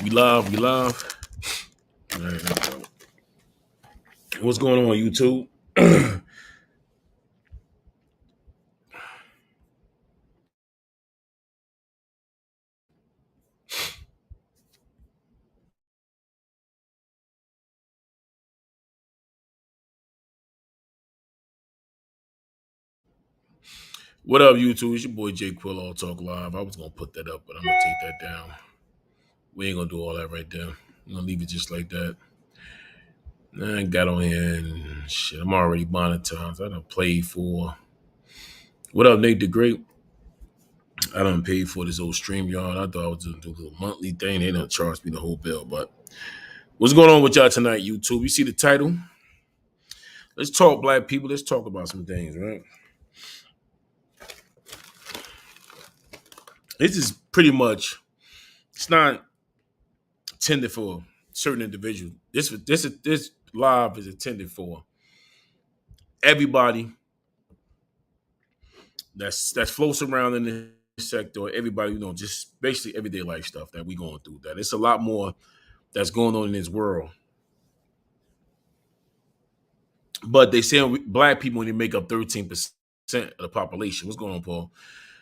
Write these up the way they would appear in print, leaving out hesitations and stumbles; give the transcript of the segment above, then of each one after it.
We love, we love. All right. What's going on YouTube? What up, YouTube? It's your boy Jay Quill, All Talk Live. I was gonna put that up, but I'm gonna take that down. We ain't gonna do all that right there. I'm gonna leave it just like that. I got on here and shit. I'm already monetized. I done played for. What up, Nate the Great? I done paid for this old StreamYard. I thought I was gonna do a little monthly thing. They done charged me the whole bill. But what's going on with y'all tonight, YouTube? You see the title? Let's talk black people. Let's talk about some things, right? This is pretty much. It's not intended for certain individuals. This live is intended for everybody that's floats around in this sector. Everybody, just basically everyday life stuff that we going through. That it's a lot more that's going on in this world. But they say black people only make up 13% of the population. What's going on, Paul?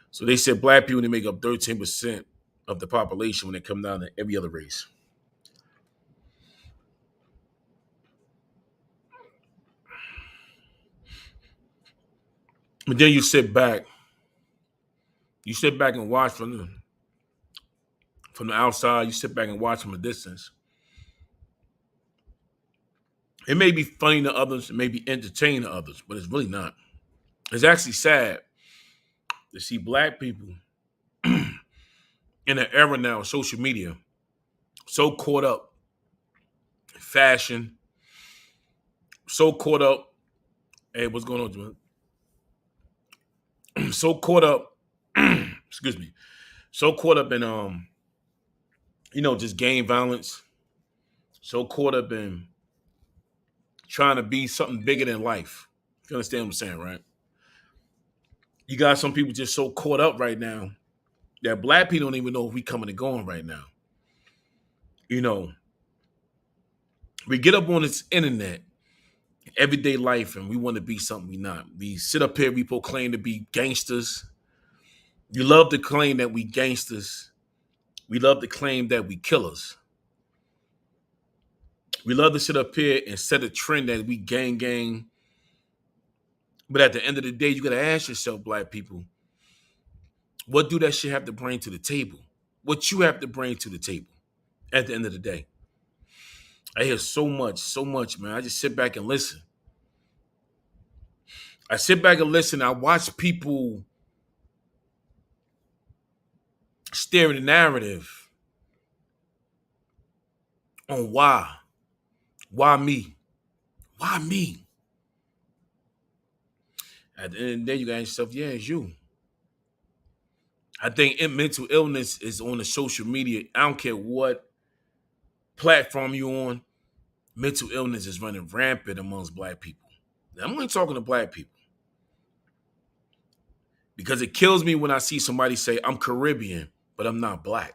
So they said black people only make up 13% of the population when it comes down to every other race. But then you sit back and watch from the outside, you sit back and watch from a distance. It may be funny to others, it may be entertaining to others, but it's really not. It's actually sad to see black people in an era now of social media so caught up in fashion, so caught up. Hey, what's going on, John? So caught up, excuse me, so caught up in just gang violence, so caught up in trying to be something bigger than life. You understand what I'm saying, right? You got some people just so caught up right now that black people don't even know if we coming and going right now. You know, we get up on this internet, everyday life, and we want to be something we not. We sit up here, we proclaim to be gangsters. You love to claim that we gangsters. We love to claim that we killers. We love to sit up here and set a trend that we gang. But at the end of the day, you got to ask yourself, black people, what do that shit have to bring to the table? What you have to bring to the table at the end of the day? I hear so much, man. I just sit back and listen. I sit back and listen. I watch people steer the narrative on why. Why me? Why me? At the end of the day, you got yourself, yeah, it's you. I think mental illness is on the social media. I don't care what platform you're on. Mental illness is running rampant amongst black people. Now, I'm only talking to black people because it kills me when I see somebody say, I'm Caribbean, but I'm not black.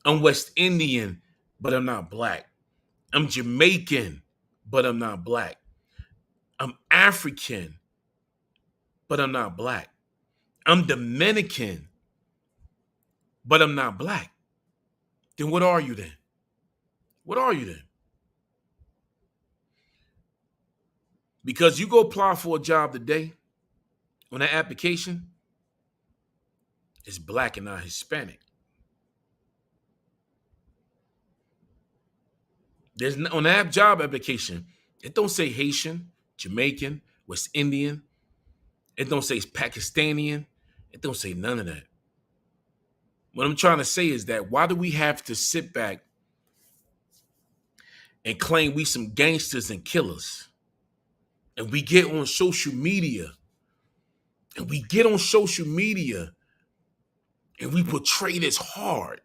I'm West Indian, but I'm not black. I'm Jamaican, but I'm not black. I'm African, but I'm not black. I'm Dominican, but I'm not black. Then what are you then? What are you then? Because you go apply for a job today, on that application, it's black and not Hispanic. There's on that job application, it don't say Haitian, Jamaican, West Indian. It don't say Pakistani. It don't say none of that. What I'm trying to say is that why do we have to sit back and claim we some gangsters and killers? And we get on social media and we portray this hard.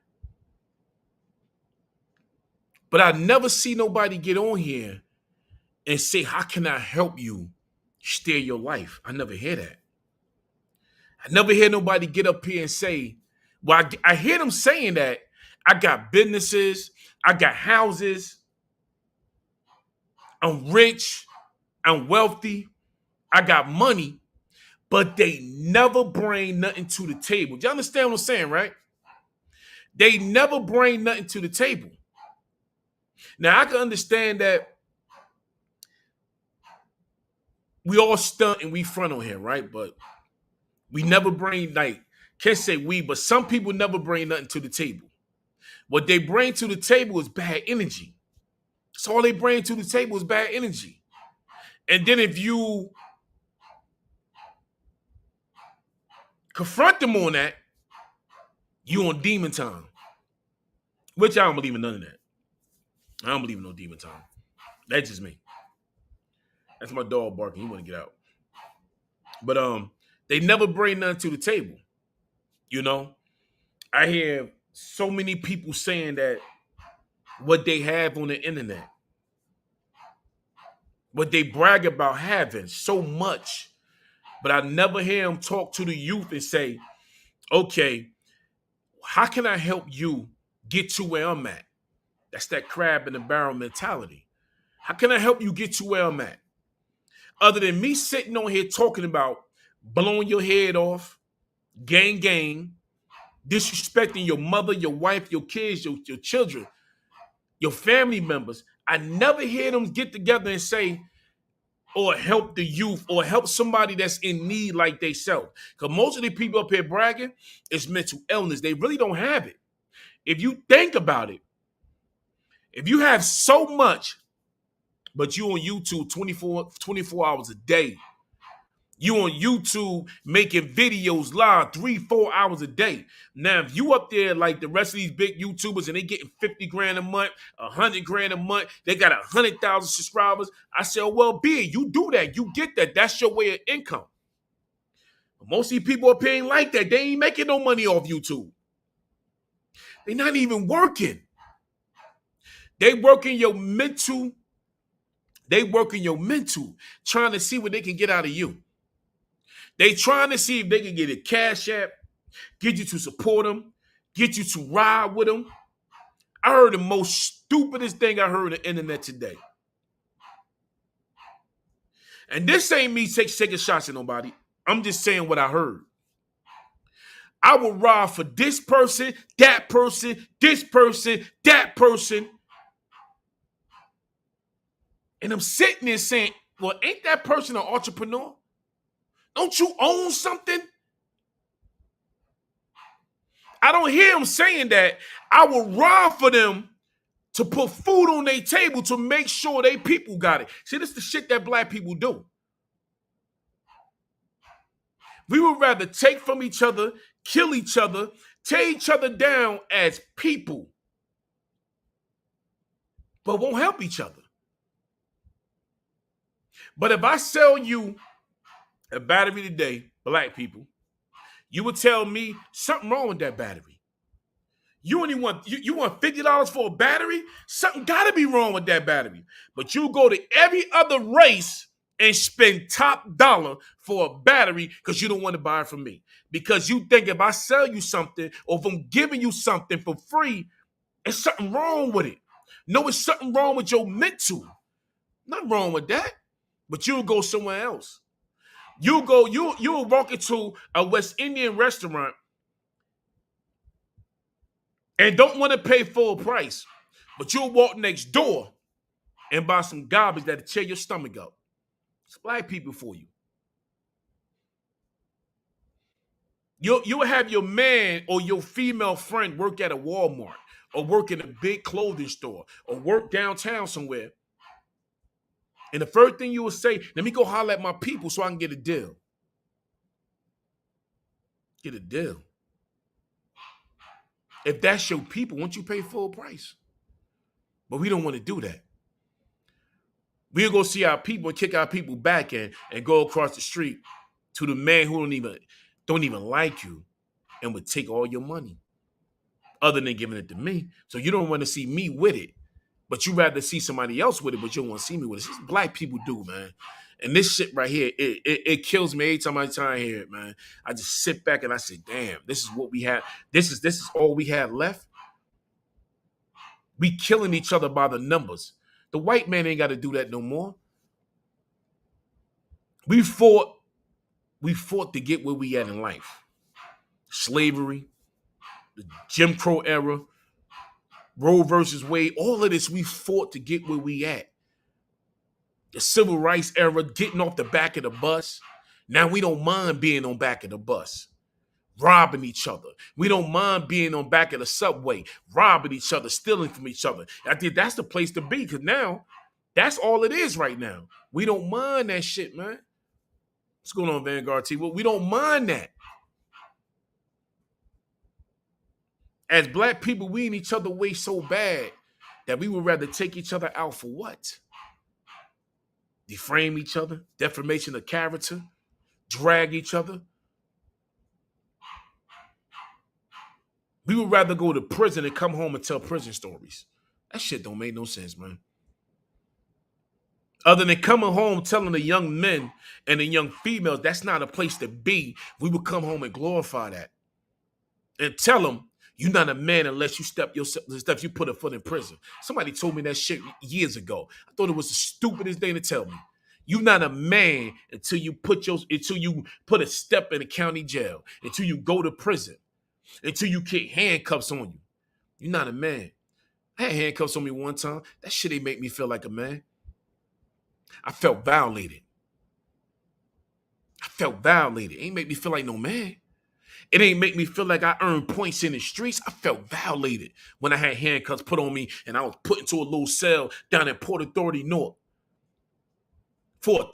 But I never see nobody get on here and say, how can I help you steer your life? I never hear that. I never hear nobody get up here and say, well, I hear them saying that. I got businesses. I got houses. I'm rich. I'm wealthy. I got money. But they never bring nothing to the table. Do you understand what I'm saying, right? They never bring nothing to the table. Now, I can understand that we all stunt and we front on here, right? But we never bring, like, can't say we, but some people never bring nothing to the table. What they bring to the table is bad energy. That's all they bring to the table is bad energy. And then if you confront them on that, you on demon time. Which I don't believe in none of that. I don't believe in no demon time. That's just me. That's my dog barking. He want to get out. But they never bring nothing to the table. You know? I hear so many people saying that what they have on the internet, what they brag about having so much, but I never hear them talk to the youth and say, okay, how can I help you get to where I'm at? That's that crab in the barrel mentality. How can I help you get to where I'm at? Other than me sitting on here talking about blowing your head off, gang, disrespecting your mother, your wife, your kids, your children, your family members, I never hear them get together and say, or help the youth, or help somebody that's in need like they self. Because most of the people up here bragging is mental illness. They really don't have it. If you think about it, if you have so much, but you on YouTube 24 hours a day, you on YouTube making videos live 3-4 hours a day. Now, if you up there like the rest of these big YouTubers and they getting 50 grand a month, 100 grand a month, they got 100,000 subscribers, I say, oh, well, be it. You do that. You get that. That's your way of income. But most of these people up here ain't like that. They ain't making no money off YouTube. They not even working. They working your mental. They working your mental, trying to see what they can get out of you. They trying to see if they can get a cash app, get you to support them, get you to ride with them. I heard the most stupidest thing I heard on the internet today. And this ain't me taking shots at nobody. I'm just saying what I heard. I will ride for this person, that person, this person, that person. And I'm sitting there saying, well, ain't that person an entrepreneur? Don't you own something? I don't hear them saying that. I will ride for them to put food on their table to make sure they people got it. See, this is the shit that black people do. We would rather take from each other, kill each other, tear each other down as people, but won't help each other. But if I sell you a battery today, black people, you would tell me something wrong with that battery. You only want you want $50 for a battery? Something gotta be wrong with that battery. But you go to every other race and spend top dollar for a battery because you don't want to buy it from me. Because you think if I sell you something or if I'm giving you something for free, there's something wrong with it. No, it's something wrong with your mental. Nothing wrong with that. But you'll go somewhere else. You'll walk into a West Indian restaurant and don't want to pay full price, but you'll walk next door and buy some garbage that'll tear your stomach up. It's black people for you. You'll have your man or your female friend work at a Walmart or work in a big clothing store or work downtown somewhere. And the first thing you will say, let me go holler at my people so I can get a deal. Get a deal. If that's your people, won't you pay full price? But we don't want to do that. We'll go see our people and kick our people back and go across the street to the man who don't even like you and would take all your money other than giving it to me. So you don't want to see me with it, but you rather see somebody else with it, but you don't want to see me with it. This is what black people do, man. And this shit right here, it kills me every time I hear it, man. I just sit back and I say, damn, this is what we have. This is all we have left. We killing each other by the numbers. The white man ain't got to do that no more. We fought. We fought to get where we at in life. Slavery, the Jim Crow era, Roe versus Wade, all of this we fought to get where we at. The civil rights era, getting off the back of the bus. Now we don't mind being on back of the bus, robbing each other. We don't mind being on back of the subway, robbing each other, stealing from each other. I think that's the place to be, because now that's all it is right now. We don't mind that shit, man. What's going on, Vanguard T? Well, we don't mind that. As black people, we in each other way so bad that we would rather take each other out for what? Defame each other, defamation of character, drag each other. We would rather go to prison and come home and tell prison stories. That shit don't make no sense, man. Other than coming home telling the young men and the young females that's not a place to be, we would come home and glorify that. And tell them, you're not a man unless you step you put a foot in prison. Somebody told me that shit years ago. I thought it was the stupidest thing to tell me. You're not a man until you put a step in the county jail, until you go to prison, until you get handcuffs on you. You're not a man. I had handcuffs on me one time. That shit ain't make me feel like a man. I felt violated. It ain't make me feel like no man. It ain't make me feel like I earned points in the streets. I felt violated when I had handcuffs put on me and I was put into a little cell down at Port Authority North for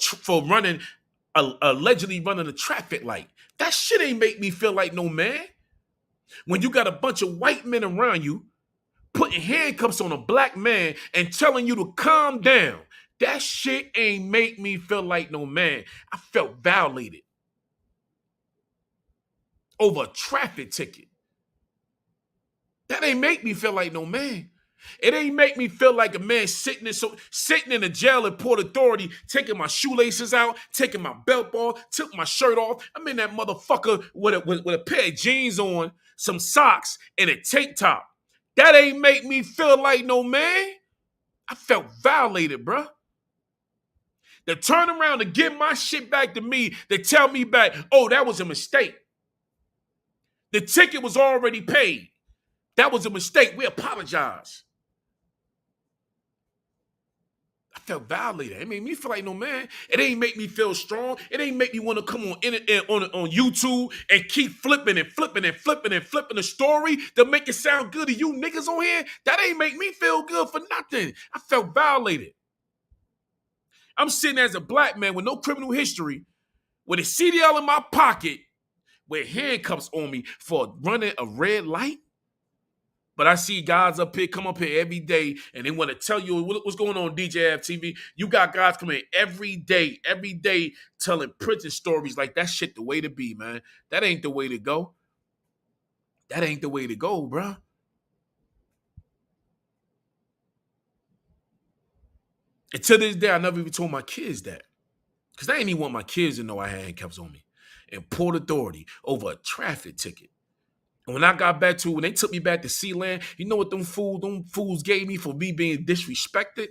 allegedly running a traffic light. That shit ain't make me feel like no man. When you got a bunch of white men around you putting handcuffs on a black man and telling you to calm down, that shit ain't make me feel like no man. I felt violated over a traffic ticket. That ain't make me feel like no man. It ain't make me feel like a man sitting in a jail at Port Authority, taking my shoelaces out, taking my belt off, took my shirt off. I'm in that motherfucker with a pair of jeans on, some socks, and a tank top. That ain't make me feel like no man. I felt violated, bruh. To turn around to give my shit back to me, to tell me back, oh, that was a mistake. The ticket was already paid. That was a mistake. We apologize. I felt violated. It made me feel like no man. It ain't make me feel strong. It ain't make me want to come on YouTube and keep flipping the story to make it sound good to you niggas on here. That ain't make me feel good for nothing. I felt violated. I'm sitting as a black man with no criminal history, with a CDL in my pocket, with handcuffs on me for running a red light. But I see guys come up here every day, and they want to tell you what's going on DJ TV. You got guys coming every day, telling prison stories like that shit the way to be, man. That ain't the way to go. That ain't the way to go, bro. And to this day, I never even told my kids that. Because I ain't even want my kids to know I had handcuffs on me. And Port Authority over a traffic ticket. And when they took me back to Sealand, you know what them fools gave me for me being disrespected?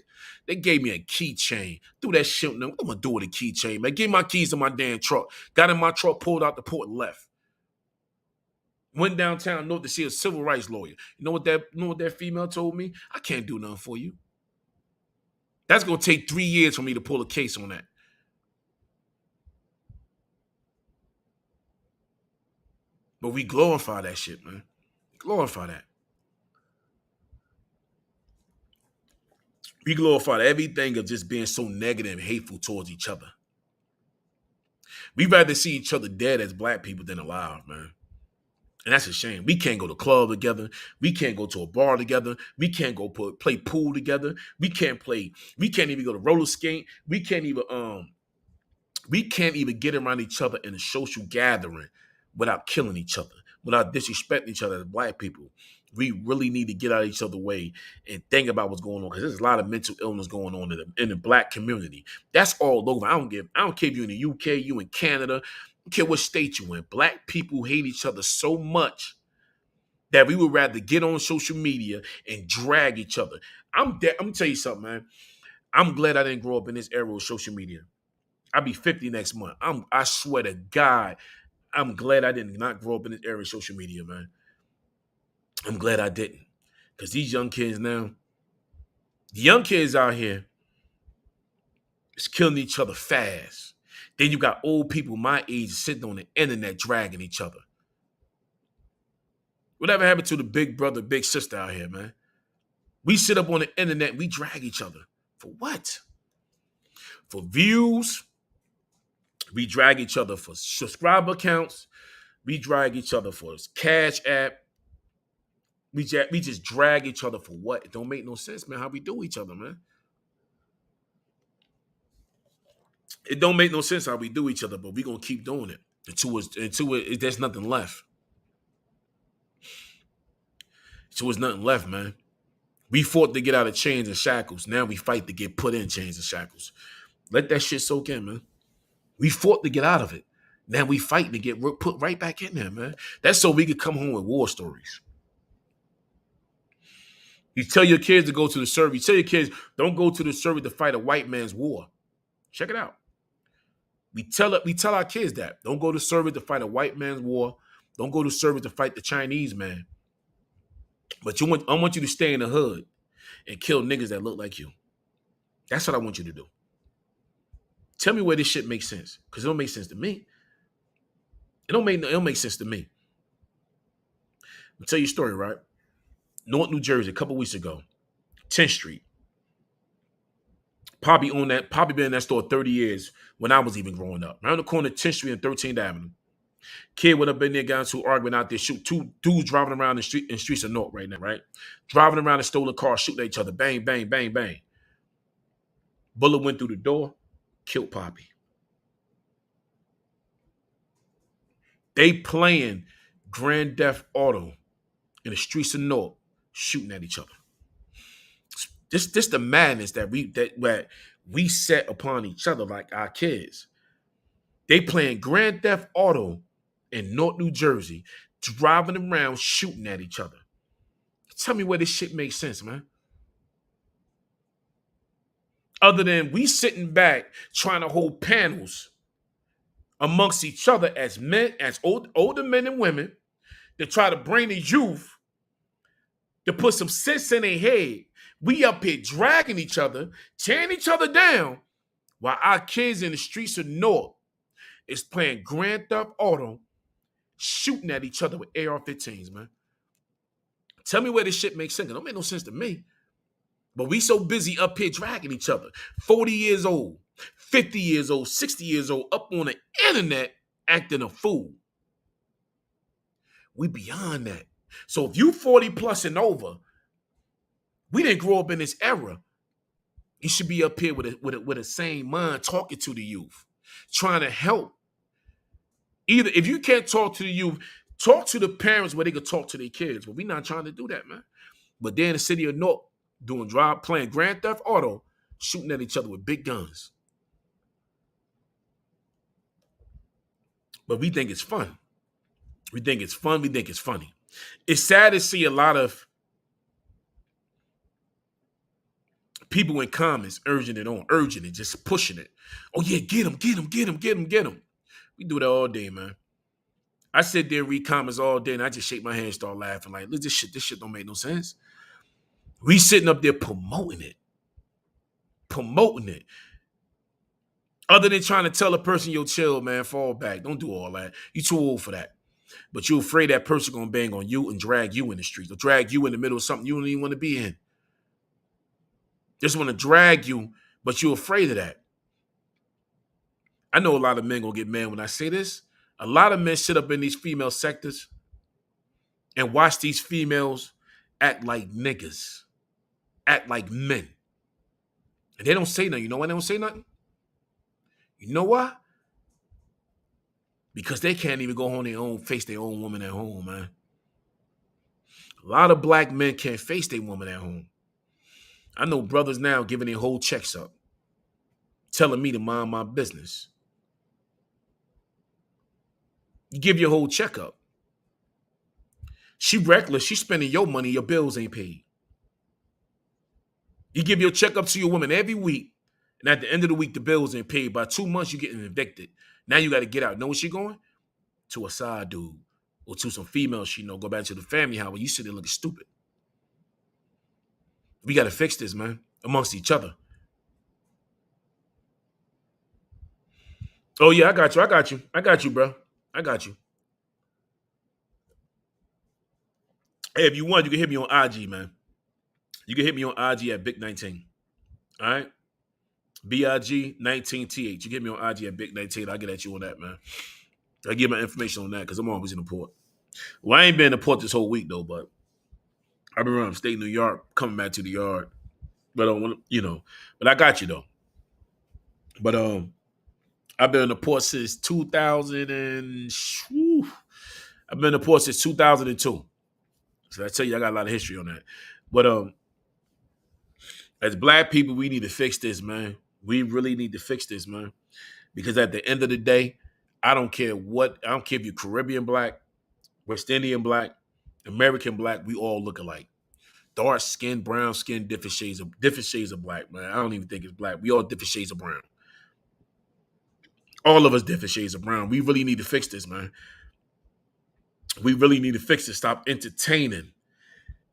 They gave me a keychain. Do that shit. What am I gonna do with a keychain, man? Gave my keys to my damn truck. Got in my truck, pulled out the port, and left. Went downtown North to see a civil rights lawyer. You know what that female told me? I can't do nothing for you. That's gonna take 3 years for me to pull a case on that. But we glorify that shit, man. Glorify that. We glorify everything of just being so negative and hateful towards each other. We'd rather see each other dead as black people than alive, man. And that's a shame. We can't go to club together. We can't go to a bar together. We can't go play pool together. We can't even go to roller skate. We can't even get around each other in a social gathering without killing each other, without disrespecting each other as black people. We really need to get out of each other's way and think about what's going on, because there's a lot of mental illness going on in the black community. That's all over. I don't care if you're in the UK, you in Canada, I don't care what state you in. Black people hate each other so much that we would rather get on social media and drag each other. I'm gonna tell you something, man. I'm glad I didn't grow up in this era of social media. I'll be 50 next month. I swear to God, I'm glad I did not grow up in this era of social media, man. I'm glad I didn't. Because these young kids now, the young kids out here is killing each other fast. Then you got old people my age sitting on the internet dragging each other. Whatever happened to the big brother, big sister out here, man? We sit up on the internet and we drag each other. For what? For views. We drag each other for subscriber counts. We drag each other for cash app. We just drag each other for what? It don't make no sense, man, how we do each other, man. It don't make no sense how we do each other, but we gonna keep doing it there's nothing left. So there's nothing left, man. We fought to get out of chains and shackles. Now we fight to get put in chains and shackles. Let that shit soak in, man. We fought to get out of it. Now we fight to get put right back in there, man. That's so we could come home with war stories. You tell your kids to go to the service. You tell your kids, don't go to the service to fight a white man's war. Check it out. We tell our kids that. Don't go to service to fight a white man's war. Don't go to service to fight the Chinese man. But I want you to stay in the hood and kill niggas that look like you. That's what I want you to do. Tell me where this shit makes sense. Because it don't make sense to me. It don't make sense to me. I'll tell you a story, right? North New Jersey, a couple weeks ago, 10th Street. Poppy been in that store 30 years when I was even growing up. Around the corner, 10th Street and 13th Avenue. Kid went up in there, guys who arguing out there, shoot two dudes driving around in streets of North right now, right? Driving around in stolen cars, shooting at each other, bang, bang, bang, bang. Bullet went through the door, killed Poppy. They playing Grand Theft Auto in the streets of North, shooting at each other. This the madness that we set upon each other like our kids. They playing Grand Theft Auto in North New Jersey, driving around, shooting at each other. Tell me where this shit makes sense, man. Other than we sitting back trying to hold panels amongst each other as men, as older men and women, to try to bring the youth to put some sense in their head. We up here dragging each other, tearing each other down, while our kids in the streets of North is playing Grand Theft Auto, shooting at each other with AR-15s, man. Tell me where this shit makes sense. It don't make no sense to me. But we so busy up here dragging each other. 40 years old, 50 years old, 60 years old, up on the internet acting a fool. We beyond that. So if you 40 plus and over, we didn't grow up in this era. You should be up here with a sane mind talking to the youth, trying to help. Either if you can't talk to the youth, talk to the parents where they could talk to their kids. But we're not trying to do that, man. But they're in the city of North playing Grand Theft Auto, shooting at each other with big guns. But we think it's fun. We think it's fun. We think it's funny. It's sad to see a lot of people in comments urging it, just pushing it. Oh yeah, get him, get him, get him, get him, get him. We do that all day, man. I sit there and read comments all day and I just shake my head and start laughing like, look, this shit don't make no sense. We sitting up there promoting it. Other than trying to tell a person, yo, chill, man, fall back. Don't do all that. You too old for that. But you're afraid that person gonna bang on you and drag you in the streets or drag you in the middle of something you don't even want to be in. Just want to drag you, but you're afraid of that. I know a lot of men gonna get mad when I say this. A lot of men sit up in these female sectors and watch these females act like niggas, act like men. And they don't say nothing. You know why they don't say nothing? You know why? Because they can't even go home face their own woman at home, man. A lot of black men can't face their woman at home. I know brothers now giving their whole checks up, telling me to mind my business. You give your whole checkup. She reckless. She spending your money. Your bills ain't paid. You give your checkup to your woman every week, and at the end of the week, the bills ain't paid. By 2 months, you getting evicted. Now you got to get out. Know where she going? To a side dude or to some female she know. Go back to the family house where you sit there looking stupid. We got to fix this, man, amongst each other. Oh yeah, I got you. I got you. I got you, bro. I got you. Hey, if you want, you can hit me on IG, man. You can hit me on IG at Big19. All right? BIG19TH. You can hit me on IG at Big19. I'll get at you on that, man. I'll give my information on that because I'm always in the port. Well, I ain't been in the port this whole week, though, but I've been around state New York, coming back to the yard. But, but I got you, though. But, I've been in the port since 2000 and... Whew, I've been in the port since 2002. So I tell you, I got a lot of history on that. But as black people, we need to fix this, man. We really need to fix this, man. Because at the end of the day, I don't care if you're Caribbean black, West Indian black, American black, we all look alike. Dark skin, brown skin, different shades of black, man. I don't even think it's black. We all different shades of brown. All of us different shades of brown. We really need to fix this, man. We really need to fix it. Stop entertaining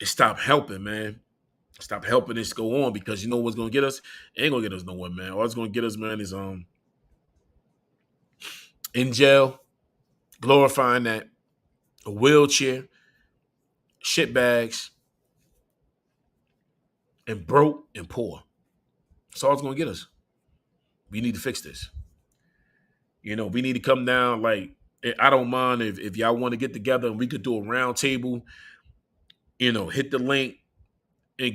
and stop helping, man. Stop helping this go on because you know what's gonna get us? It ain't gonna get us nowhere, man. All it's gonna get us, man, is in jail, glorifying that, a wheelchair, shit bags, and broke and poor. That's all it's gonna get us. We need to fix this. We need to come down. Like, I don't mind if y'all want to get together and we could do a round table. Hit the link and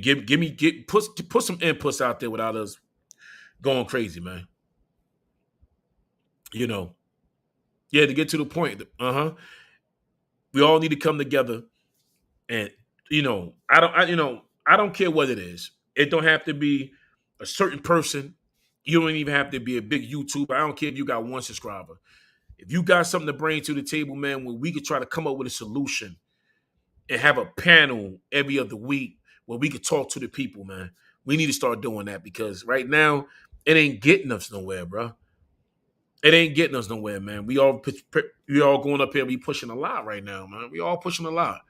put some inputs out there without us going crazy, man. Yeah, to get to the point. We all need to come together, and I don't care what it is. It don't have to be a certain person. You don't even have to be a big YouTuber. I don't care if you got one subscriber. If you got something to bring to the table, man, where we could try to come up with a solution and have a panel every other week where we could talk to the people, man. We need to start doing that because right now it ain't getting us nowhere, bro. It ain't getting us nowhere, man. We all going up here. We pushing a lot right now, man. We all pushing a lot.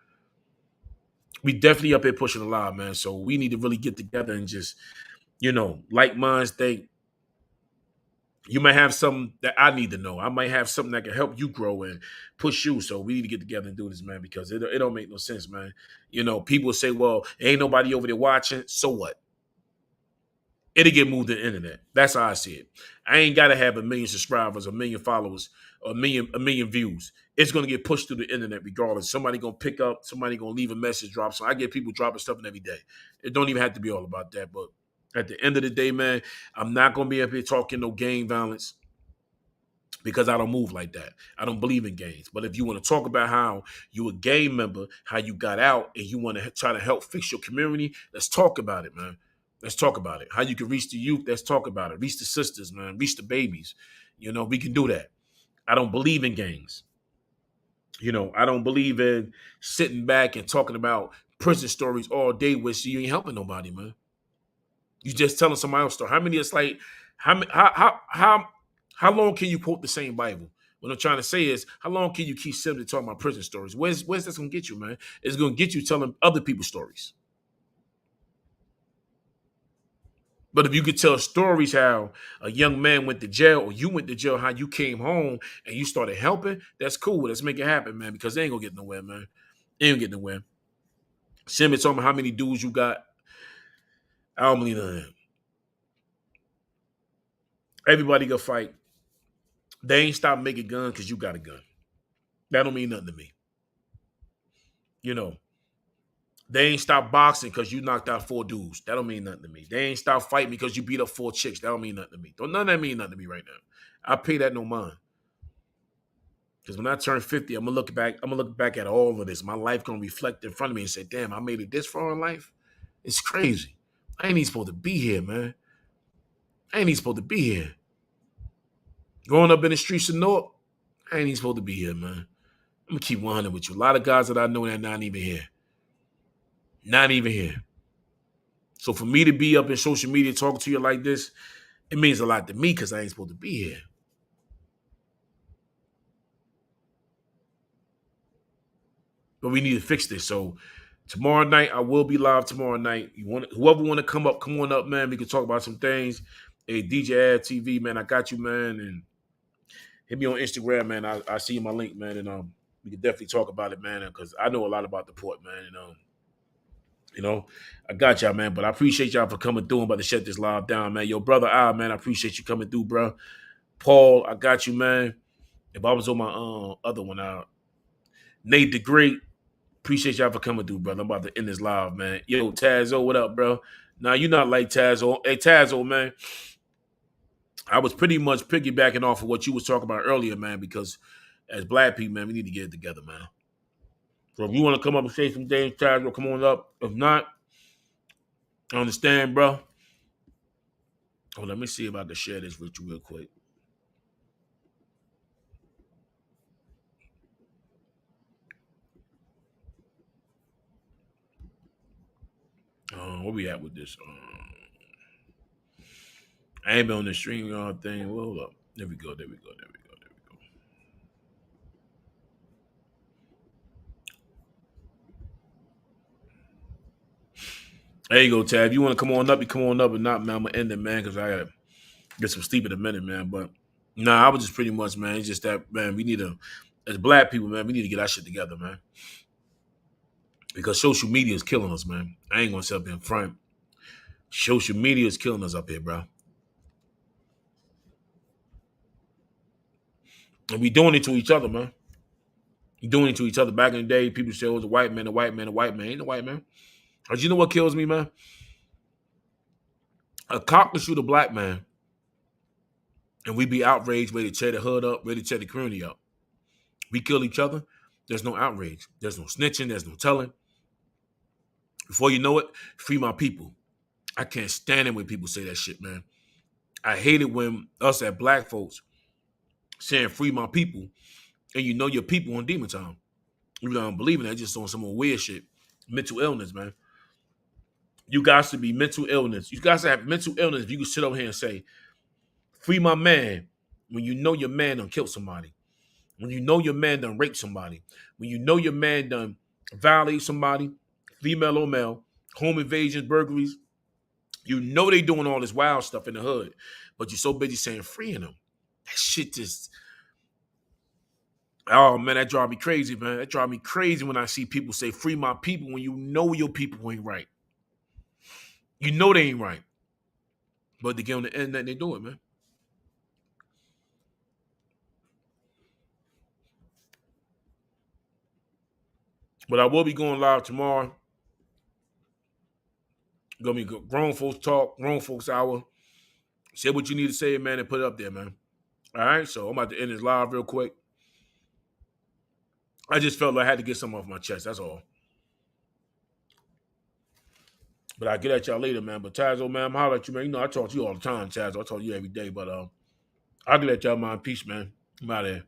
We definitely up here pushing a lot, man. So we need to really get together and just, like minds think. You might have something that I need to know. I might have something that can help you grow and push you. So we need to get together and do this, man, because it don't make no sense, man. People say, well, ain't nobody over there watching. So what? It'll get moved to the internet. That's how I see it. I ain't got to have 1 million subscribers, 1 million followers, a million views. It's going to get pushed through the internet regardless. Somebody going to pick up. Somebody going to leave a message, drop. So I get people dropping stuff every day. It don't even have to be all about that, but at the end of the day, man, I'm not going to be up here talking no gang violence because I don't move like that. I don't believe in gangs. But if you want to talk about how you a gang member, how you got out, and you want to try to help fix your community, let's talk about it, man. Let's talk about it. How you can reach the youth, let's talk about it. Reach the sisters, man. Reach the babies. We can do that. I don't believe in gangs. I don't believe in sitting back and talking about prison stories all day with you ain't helping nobody, man. You just telling somebody else's story. How many? It's like how long can you quote the same Bible? What I'm trying to say is, how long can you keep simply talking about prison stories? Where's this gonna get you, man? It's gonna get you telling other people's stories. But if you could tell stories how a young man went to jail or you went to jail, how you came home and you started helping, that's cool. Let's make it happen, man, because they ain't gonna get nowhere, man. They ain't gonna get nowhere. Simmons told me how many dudes you got. I don't believe none of that. Everybody go fight. They ain't stop making guns because you got a gun. That don't mean nothing to me. They ain't stop boxing because you knocked out 4 dudes. That don't mean nothing to me. They ain't stop fighting because you beat up 4 chicks. That don't mean nothing to me. None of that mean nothing to me right now. I pay that no mind. Because when I turn 50, I'm gonna look back at all of this. My life gonna reflect in front of me and say, damn, I made it this far in life. It's crazy. I ain't even supposed to be here, man. I ain't even supposed to be here. Growing up in the streets of Newark, I ain't even supposed to be here, man. I'm gonna keep 100 with you. A lot of guys that I know that not even here. Not even here. So for me to be up in social media talking to you like this, it means a lot to me because I ain't supposed to be here. But we need to fix this. So tomorrow night, I will be live tomorrow night. Whoever want to come up, come on up, man. We can talk about some things. Hey, DJ Ad TV, man, I got you, man. And hit me on Instagram, man. I see my link, man, and we can definitely talk about it, man, because I know a lot about the port, man. And you know, I got y'all, man. But I appreciate y'all for coming through. I'm about to shut this live down, man. Yo, brother, man, I appreciate you coming through, bro. Paul, I got you, man. If I was on my other one out, Nate the Great, appreciate y'all for coming through, brother. I'm about to end this live, man. Yo, Tazo, what up, bro? Now you not like Tazo. Hey, Tazo, man. I was pretty much piggybacking off of what you was talking about earlier, man, because as black people, man, we need to get it together, man. So if you want to come up and say some things, Tazo, come on up. If not, I understand, bro. Oh, let me see if I can share this with you real quick. Where we at with this? I ain't been on the stream thing. Well, hold up. There we go. There we go. There we go. There we go. There you go, Tab. You want to come on up? You come on up, and not, man. I'm gonna end it, man, because I gotta get some sleep in a minute, man. But nah, I was just pretty much, man. It's just that, man. We need to, as black people, man, we need to get our shit together, man. Because social media is killing us, man. I ain't gonna sit up in front. Social media is killing us up here, bro. And we doing it to each other, man. We doing it to each other. Back in the day, people say, "Oh, the white man, the white man, the white man." Ain't the white man. But you know what kills me, man? A cop can shoot a black man, and we be outraged, ready to tear the hood up, ready to tear the community up. We kill each other. There's no outrage. There's no snitching. There's no telling. Before you know it, free my people. I can't stand it when people say that shit, man. I hate it when us as black folks saying free my people, and you know your people on demon time. You don't believe in that, just on some more weird shit. Mental illness, man. You guys to be mental illness. You guys to have mental illness if you can sit over here and say, free my man, when you know your man done killed somebody. When you know your man done raped somebody. When you know your man done violated somebody, female or male, home invasions, burglaries. You know they doing all this wild stuff in the hood, but you're so busy saying freeing them. That shit just, oh man, that drive me crazy, man. That drive me crazy when I see people say free my people when you know your people ain't right. You know they ain't right. But they get on the internet, they do it, man. But I will be going live tomorrow. Gonna be grown folks talk, grown folks hour. Say what you need to say, man, and put it up there, man. All right, so I'm about to end this live real quick. I just felt like I had to get something off my chest. That's all. But I'll get at y'all later, man. But Tazo, man, I'm holler at you, man. You know, I talk to you all the time, Tazo. I talk to you every day. But I'll get at y'all, man. Peace, man. I'm out of here.